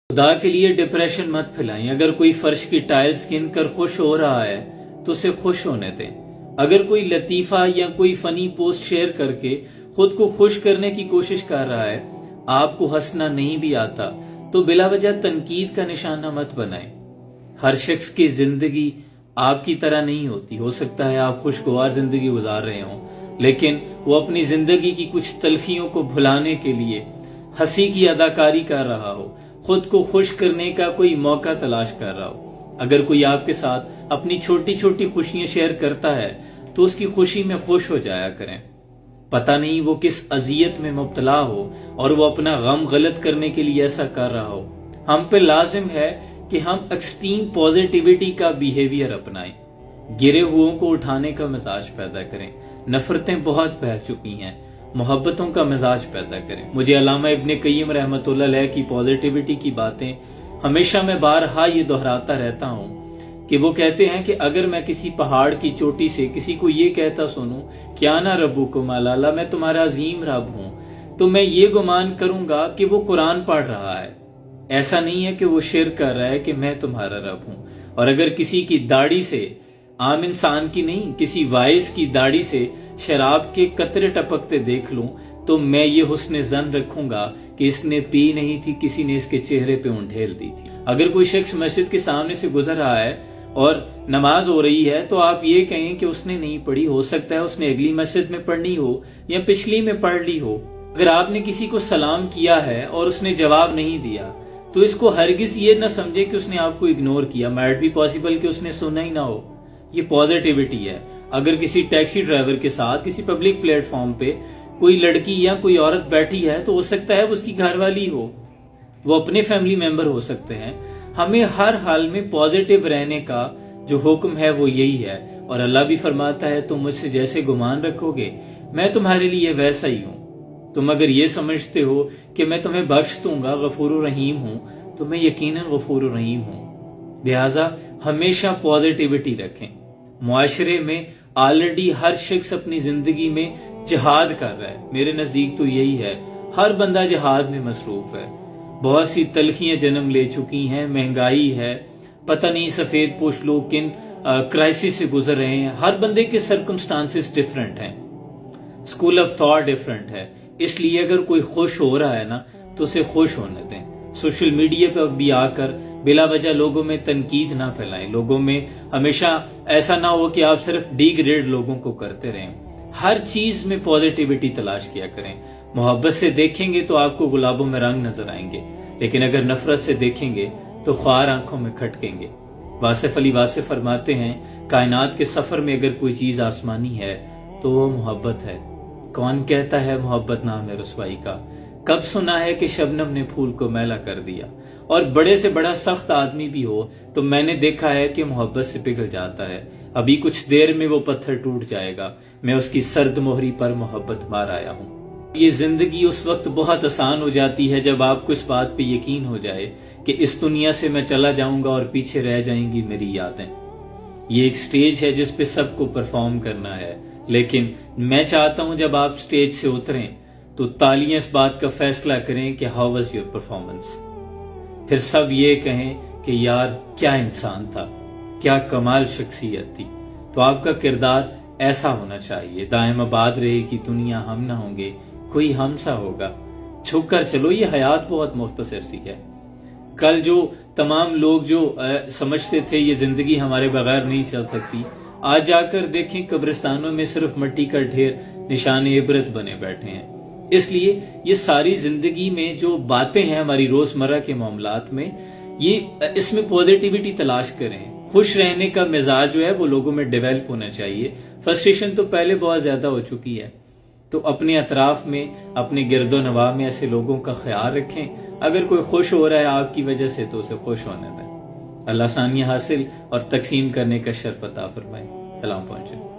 खुदा के लिए डिप्रेशन मत फैलाएं। अगर कोई फर्श की टाइल्स गिन कर खुश हो रहा है तो उसे खुश होने दें। अगर कोई लतीफा या कोई फनी पोस्ट शेयर करके खुद को खुश करने की कोशिश कर रहा है, आपको हंसना नहीं भी आता तो बिला वजह तनकीद का निशाना मत बनाएं। हर शख्स की जिंदगी आपकी तरह नहीं होती। हो सकता है आप खुशगवार जिंदगी गुजार रहे हों, लेकिन वो अपनी जिंदगी की कुछ तलखियों को भुलाने के लिए हंसी की अदाकारी कर रहा हो, खुद को खुश करने का कोई मौका तलाश कर रहा हो। अगर कोई आपके साथ अपनी छोटी छोटी खुशियां शेयर करता है तो उसकी खुशी में खुश हो जाया करें। पता नहीं वो किस अजियत में मुब्तला हो और वो अपना गम गलत करने के लिए ऐसा कर रहा हो। हम पे लाजिम है कि हम एक्सट्रीम पॉजिटिविटी का बिहेवियर अपनाएं, गिरे हुओं को उठाने का मिजाज पैदा करें। नफरतें बहुत फैल चुकी हैं, मोहब्बतों का मिजाज पैदा करें। मुझे अल्लामा इब्ने कय्यम रहमतुल्लाह अलैह की पॉजिटिविटी की बातें हमेशा मैं बारहा ये दोहराता रहता हूँ कि वो कहते हैं कि अगर मैं किसी पहाड़ की चोटी से किसी को ये कहता सुनूं क्या ना रब्बुकुम अल्लाह, मैं तुम्हारा अजीम रब हूं, तो मैं ये गुमान करूंगा कि वो कुरान पढ़ रहा है। ऐसा नहीं है कि वो शिर्क कर रहा है कि मैं तुम्हारा रब हूं। और अगर किसी की दाढ़ी से, आम इंसान की नहीं, किसी वाइस की दाढ़ी से शराब के कतरे टपकते देख लूं तो मैं ये हुस्न जन रखूंगा कि इसने पी नहीं थी, किसी ने इसके चेहरे पे उंडेल दी थी। अगर कोई शख्स मस्जिद के सामने से गुजर रहा है और नमाज हो रही है तो आप ये कहें कि उसने नहीं पढ़ी, हो सकता है उसने अगली मस्जिद में पढ़नी हो या पिछली में पढ़ ली हो। अगर आपने किसी को सलाम किया है और उसने जवाब नहीं दिया तो इसको हरगिज ये ना समझे कि उसने आपको इग्नोर किया। माइट भी पॉसिबल कि उसने सुना ही ना हो। ये पॉजिटिविटी है। अगर किसी टैक्सी ड्राइवर के साथ किसी पब्लिक प्लेटफॉर्म पे कोई लड़की या कोई औरत बैठी है तो हो सकता है वो उसकी घरवाली हो, वो अपने फैमिली मेंबर हो सकते हैं। हमें हर हाल में पॉजिटिव रहने का जो हुक्म है वो यही है। और अल्लाह भी फरमाता है तुम मुझसे जैसे गुमान रखोगे मैं तुम्हारे लिए वैसा ही हूं। तुम अगर ये समझते हो कि मैं तुम्हें बख्श दूंगा, गफूर रहीम हूं, तो मैं यकीनन गफूर रहीम हूं। लिहाजा हमेशा पॉजिटिविटी रखें। मुआशरे में ऑलरेडी हर शख्स अपनी जिंदगी में जिहाद कर रहा है। मेरे नजदीक तो यही है, हर बंदा जिहाद में मसरूफ है। बहुत सी तलखियां जन्म ले चुकी हैं, महंगाई है, पता नहीं सफेद पोश लोग किन क्राइसिस से गुजर रहे हैं। हर बंदे के सर्कमस्टांसेस डिफरेंट हैं, स्कूल ऑफ थॉट डिफरेंट है। इसलिए अगर कोई खुश हो रहा है ना तो उसे खुश होने दें। सोशल मीडिया पर भी आकर बिला वजह लोगों में तनकीद ना फैलाएं। लोगों में हमेशा ऐसा ना हो कि आप सिर्फ डिग्रेड लोगों को करते रहें। हर चीज में पॉजिटिविटी तलाश किया करें। मोहब्बत से देखेंगे तो आपको गुलाबों में रंग नजर आएंगे, लेकिन अगर नफरत से देखेंगे तो ख्वार आंखों में खटकेंगे। वासिफ अली वासिफ फरमाते हैं कायनात के सफर में अगर कोई चीज आसमानी है तो वो मोहब्बत है। कौन कहता है मोहब्बत नाम है रुसवाई का? कब सुना है कि शबनम ने फूल को मैला कर दिया? और बड़े से बड़ा सख्त आदमी भी हो तो मैंने देखा है कि मोहब्बत से पिघल जाता है। अभी कुछ देर में वो पत्थर टूट जाएगा। मैं उसकी सर्द मोहरी पर मोहब्बत मार आया हूँ। ये जिंदगी उस वक्त बहुत आसान हो जाती है जब आपको इस बात पे यकीन हो जाए कि इस दुनिया से मैं चला जाऊंगा और पीछे रह जाएंगी मेरी यादें। ये एक स्टेज है जिस पे सबको परफॉर्म करना है, लेकिन मैं चाहता हूं जब आप स्टेज से उतरें तो तालियां इस बात का फैसला करें कि हाउ वाज योर परफॉर्मेंस। फिर सब ये कहें कि यार क्या इंसान था, क्या कमाल शख्सियत थी। तो आपका किरदार ऐसा होना चाहिए। दायम आबाद रहेगी दुनिया, हम ना होंगे कोई हम सा होगा। छुप कर चलो, ये हयात बहुत मुख्तसर सी है। कल जो तमाम लोग जो समझते थे ये जिंदगी हमारे बगैर नहीं चल सकती, आज जाकर देखें कब्रिस्तानों में सिर्फ मिट्टी का ढेर निशान इबरत बने बैठे हैं। इसलिए ये सारी जिंदगी में जो बातें हैं हमारी रोजमर्रा के मामलात में, ये इसमें पॉजिटिविटी तलाश करें। खुश रहने का मिजाज जो है वो लोगों में डेवलप होना चाहिए। फ्रस्ट्रेशन तो पहले बहुत ज्यादा हो चुकी है, तो अपने अतराफ में, अपने गिरदो नवा में ऐसे लोगों का ख्याल रखें। अगर कोई खुश हो रहा है आपकी वजह से तो उसे खुश होने दें। अल्लाह आसानियां हासिल और तकसीम करने का शर्फ अता फरमाए। सलाम पहुंचे।